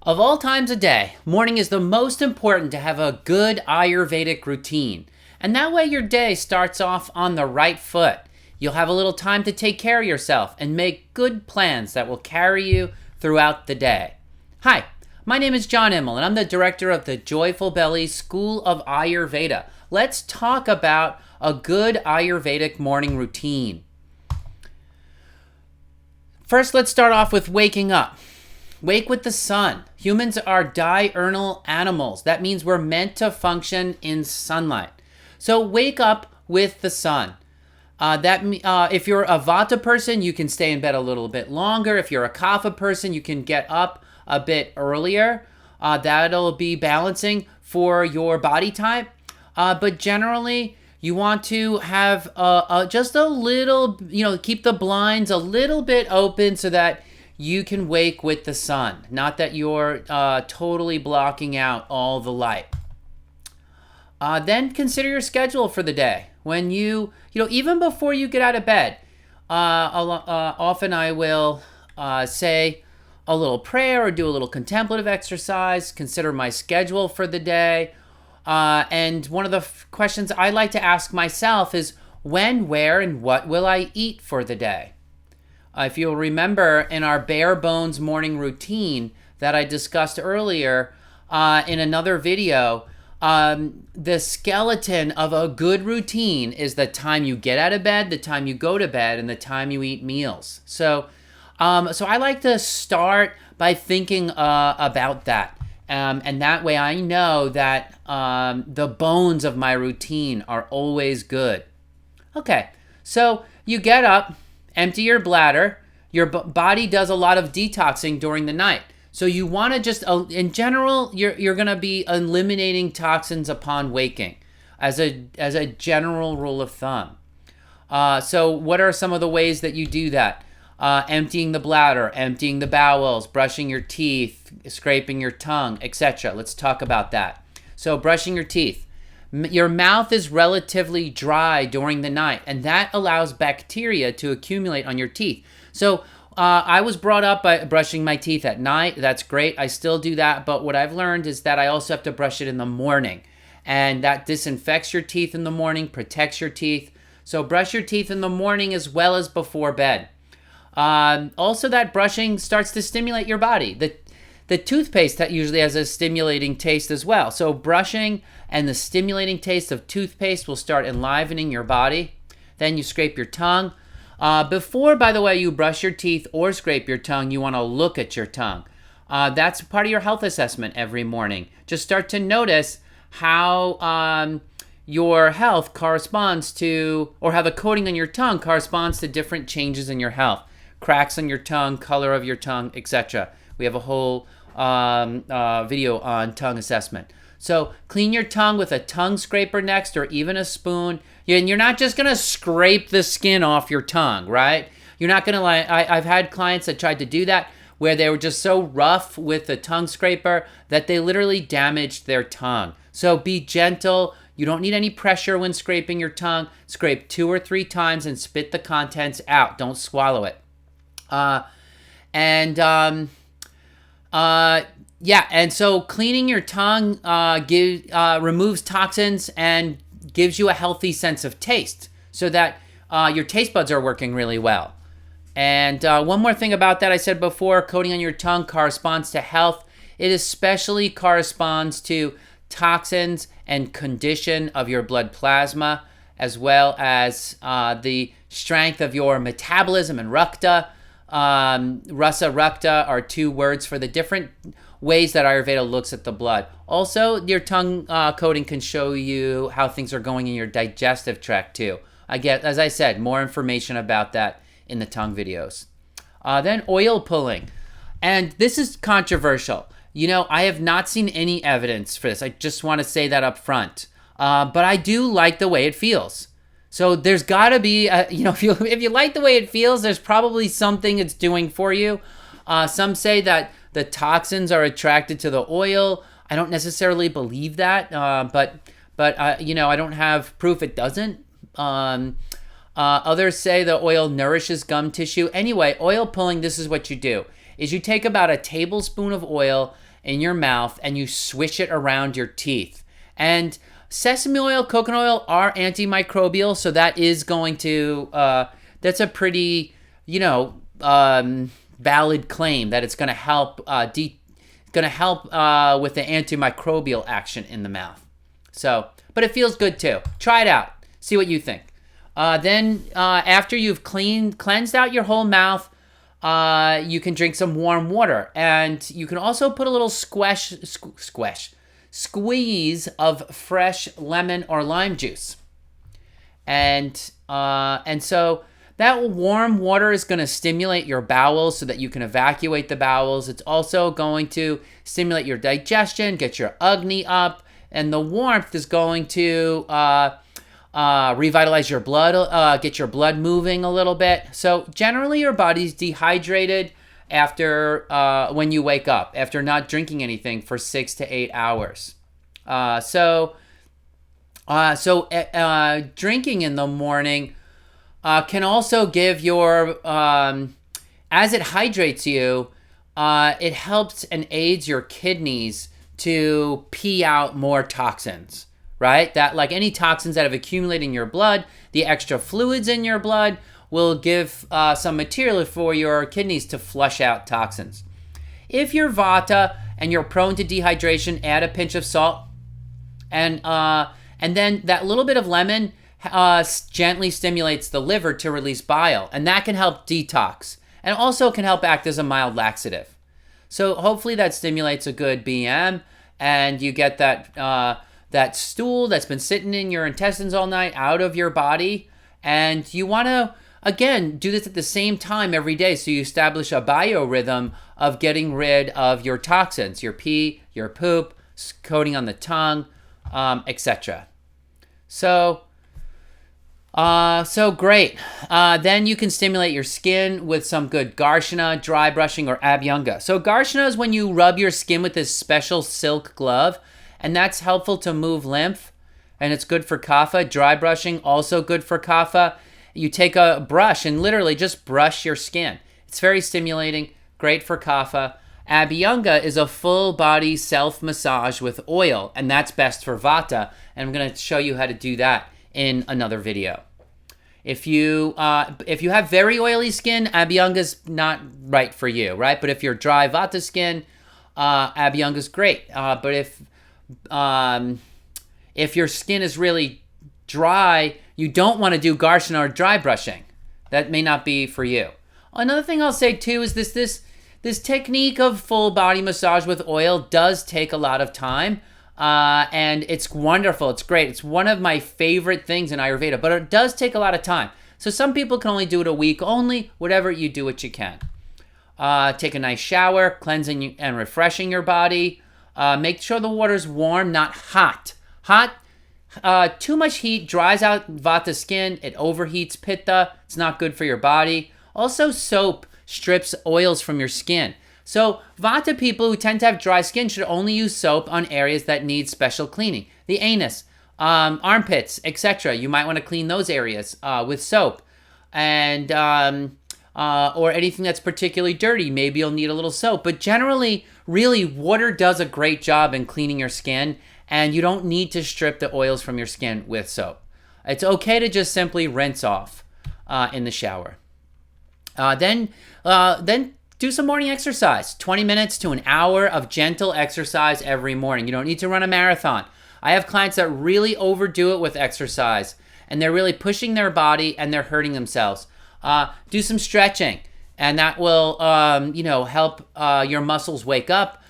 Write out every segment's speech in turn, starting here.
Of all times a day, morning is the most important to have a good Ayurvedic routine. And that way your day starts off on the right foot. You'll have a little time to take care of yourself and make good plans that will carry you throughout the day. Hi, my name is John Immel, and I'm the director of the Joyful Belly School of Ayurveda. Let's talk about a good Ayurvedic morning routine. First, let's start off with waking up. Wake with the sun. Humans are diurnal animals. That means we're meant to function in sunlight. So wake up with the sun. If you're a Vata person, you can stay in bed a little bit longer. If you're a Kapha person, you can get up a bit earlier. That'll be balancing for your body type. But generally, you want to have just a little, keep the blinds a little bit open so that you can wake with the sun, not that you're totally blocking out all the light. Then consider your schedule for the day. When even before you get out of bed, often I will say a little prayer or do a little contemplative exercise, consider my schedule for the day. And one of the questions I like to ask myself is when, where, and what will I eat for the day? If you'll remember in our bare bones morning routine that I discussed earlier in another video, the skeleton of a good routine is the time you get out of bed, the time you go to bed, and the time you eat meals. So I like to start by thinking about that. And that way I know that the bones of my routine are always good. Okay, so you get up, empty your bladder. Your body does a lot of detoxing during the night. So you want to just, in general, you're going to be eliminating toxins upon waking as a general rule of thumb. So what are some of the ways that you do that? Emptying the bladder, emptying the bowels, brushing your teeth, scraping your tongue, etc. Let's talk about that. So brushing your teeth. Your mouth is relatively dry during the night, and that allows bacteria to accumulate on your teeth. So I was brought up by brushing my teeth at night. That's great. I still do that. But what I've learned is that I also have to brush it in the morning. And that disinfects your teeth in the morning, protects your teeth. So brush your teeth in the morning as well as before bed. Also, that brushing starts to stimulate your body. The toothpaste that usually has a stimulating taste as well. So brushing and the stimulating taste of toothpaste will start enlivening your body. Then you scrape your tongue. Before, by the way, you brush your teeth or scrape your tongue, you want to look at your tongue. That's part of your health assessment every morning. Just start to notice how your health corresponds to, or how the coating on your tongue corresponds to different changes in your health. Cracks on your tongue, color of your tongue, etc. We have a whole video on tongue assessment. So clean your tongue with a tongue scraper next, or even a spoon. And you're not just going to scrape the skin off your tongue, right? You're not going to I've had clients that tried to do that where they were just so rough with the tongue scraper that they literally damaged their tongue. So be gentle. You don't need any pressure when scraping your tongue. Scrape 2 or 3 times and spit the contents out. Don't swallow it. And so cleaning your tongue removes toxins and gives you a healthy sense of taste so that your taste buds are working really well. And one more thing about that, I said before, coating on your tongue corresponds to health. It especially corresponds to toxins and condition of your blood plasma, as well as the strength of your metabolism and rakta. Rasa, rakta are 2 words for the different ways that Ayurveda looks at the blood. Also, your tongue coating can show you how things are going in your digestive tract too. As I said, more information about that in the tongue videos. Then oil pulling. And this is controversial. I have not seen any evidence for this. I just want to say that up front. But I do like the way it feels. So there's got to be, if you like the way it feels, there's probably something it's doing for you. Some say that the toxins are attracted to the oil. I don't necessarily believe that, but I don't have proof it doesn't. Others say the oil nourishes gum tissue. Anyway, oil pulling, this is what you do. Is you take about a tablespoon of oil in your mouth and you swish it around your teeth. And sesame oil, coconut oil are antimicrobial, so that is going to, that's a pretty, valid claim that it's going to help with the antimicrobial action in the mouth. So, but it feels good too. Try it out. See what you think. Then after you've cleansed out your whole mouth, you can drink some warm water, and you can also put a little squeeze of fresh lemon or lime juice. And so that warm water is going to stimulate your bowels so that you can evacuate the bowels. It's also going to stimulate your digestion, get your Agni up, and the warmth is going to revitalize your blood, get your blood moving a little bit. So generally your body's dehydrated after when you wake up, after not drinking anything for 6 to 8 hours. So drinking in the morning can also give your, as it hydrates you, it helps and aids your kidneys to pee out more toxins, right? That, like any toxins that have accumulated in your blood, the extra fluids in your blood will give some material for your kidneys to flush out toxins. If you're Vata and you're prone to dehydration, add a pinch of salt, and then that little bit of lemon gently stimulates the liver to release bile, and that can help detox, and also can help act as a mild laxative. So hopefully that stimulates a good BM, and you get that stool that's been sitting in your intestines all night out of your body. And you want to, again, do this at the same time every day, so you establish a biorhythm of getting rid of your toxins, your pee, your poop, coating on the tongue, etc. So great. Then you can stimulate your skin with some good Garshana, dry brushing, or Abhyanga. So Garshana is when you rub your skin with this special silk glove, and that's helpful to move lymph, and it's good for kapha. Dry brushing, also good for kapha. You take a brush and literally just brush your skin. It's very stimulating, great for kapha. Abhyanga is a full body self-massage with oil, and that's best for Vata, and I'm going to show you how to do that in another video. If you have very oily skin, Abhyanga's not right for you, right? But if you're dry Vata skin, Abhyanga's great. But if your skin is really dry, you don't want to do Garshana or dry brushing. That may not be for you. Another thing I'll say too is this technique of full body massage with oil does take a lot of time. And it's wonderful. It's great. It's one of my favorite things in Ayurveda, but it does take a lot of time. So some people can only do it a week only. Whatever you do, what you can. Take a nice shower, cleansing and refreshing your body. Make sure the water's warm, not hot. Too much heat dries out Vata skin. It overheats Pitta. It's not good for your body. Also, soap strips oils from your skin. So Vata people who tend to have dry skin should only use soap on areas that need special cleaning. The anus, armpits, etc. You might want to clean those areas with soap. And or anything that's particularly dirty, maybe you'll need a little soap. But generally, really, water does a great job in cleaning your skin, and you don't need to strip the oils from your skin with soap. It's okay to just simply rinse off in the shower. Then do some morning exercise, 20 minutes to an hour of gentle exercise every morning. You don't need to run a marathon. I have clients that really overdo it with exercise, and they're really pushing their body and they're hurting themselves. Do some stretching, and that will, help your muscles wake up.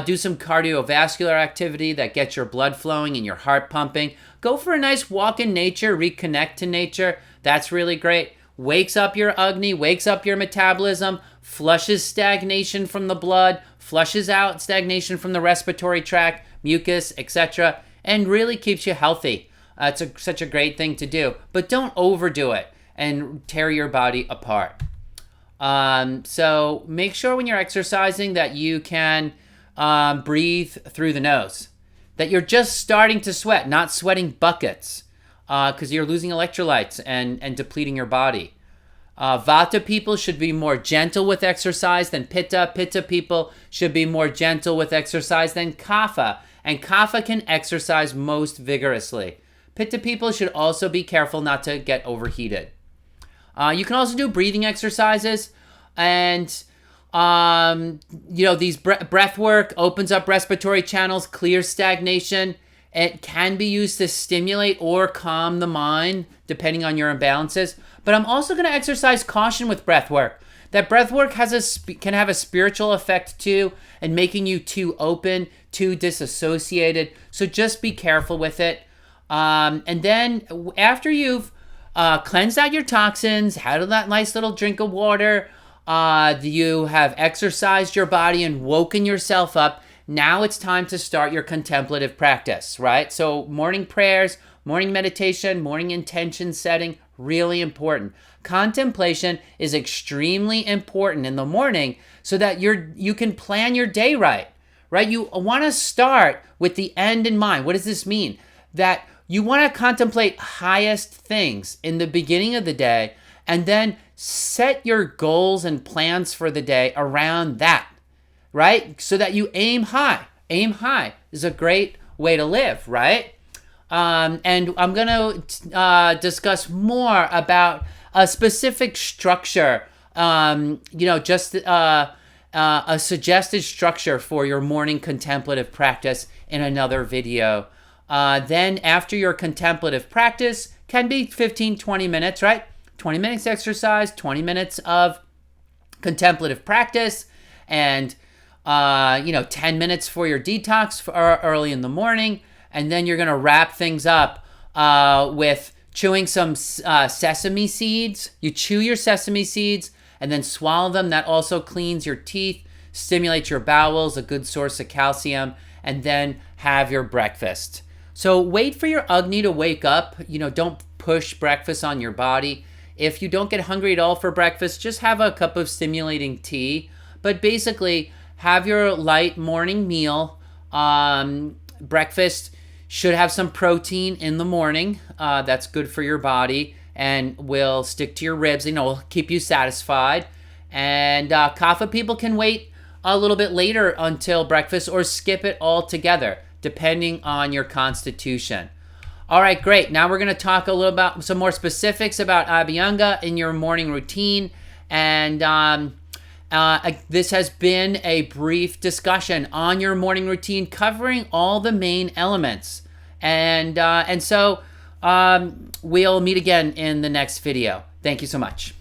Do some cardiovascular activity that gets your blood flowing and your heart pumping. Go for a nice walk in nature, reconnect to nature. That's really great. Wakes up your Agni, wakes up your metabolism, flushes stagnation from the blood, flushes out stagnation from the respiratory tract, mucus, etc., and really keeps you healthy. It's such a great thing to do, but don't overdo it and tear your body apart. So make sure when you're exercising that you can breathe through the nose, that you're just starting to sweat, not sweating buckets, because you're losing electrolytes and depleting your body. Vata people should be more gentle with exercise than Pitta. Pitta people should be more gentle with exercise than Kapha. And Kapha can exercise most vigorously. Pitta people should also be careful not to get overheated. You can also do breathing exercises. And, these breath work opens up respiratory channels, clears stagnation. It can be used to stimulate or calm the mind, depending on your imbalances. But I'm also going to exercise caution with breath work. That breath work can have a spiritual effect too, and making you too open, too disassociated. So just be careful with it. And then after you've cleansed out your toxins, had that nice little drink of water, you have exercised your body and woken yourself up, now it's time to start your contemplative practice, right? So morning prayers, morning meditation, morning intention setting, really important. Contemplation is extremely important in the morning so that you can plan your day right? You want to start with the end in mind. What does this mean? That you want to contemplate highest things in the beginning of the day and then set your goals and plans for the day around that, right? So that you aim high. Aim high is a great way to live, right? And I'm going to discuss more about a specific structure, just a suggested structure for your morning contemplative practice in another video. Then after your contemplative practice can be 15, 20 minutes, right? 20 minutes exercise, 20 minutes of contemplative practice, and 10 minutes for your detox for early in the morning. And then you're going to wrap things up with chewing some sesame seeds. You chew your sesame seeds and then swallow them. That also cleans your teeth, stimulates your bowels, a good source of calcium, and then have your breakfast. So wait for your Agni to wake up. Don't push breakfast on your body. If you don't get hungry at all for breakfast, just have a cup of stimulating tea. But basically, have your light morning meal. Breakfast should have some protein in the morning. That's good for your body and will stick to your ribs. Will keep you satisfied. And Kapha people can wait a little bit later until breakfast or skip it altogether, depending on your constitution. All right, great. Now we're going to talk a little about some more specifics about Abhyanga in your morning routine. And this has been a brief discussion on your morning routine covering all the main elements. And so we'll meet again in the next video. Thank you so much.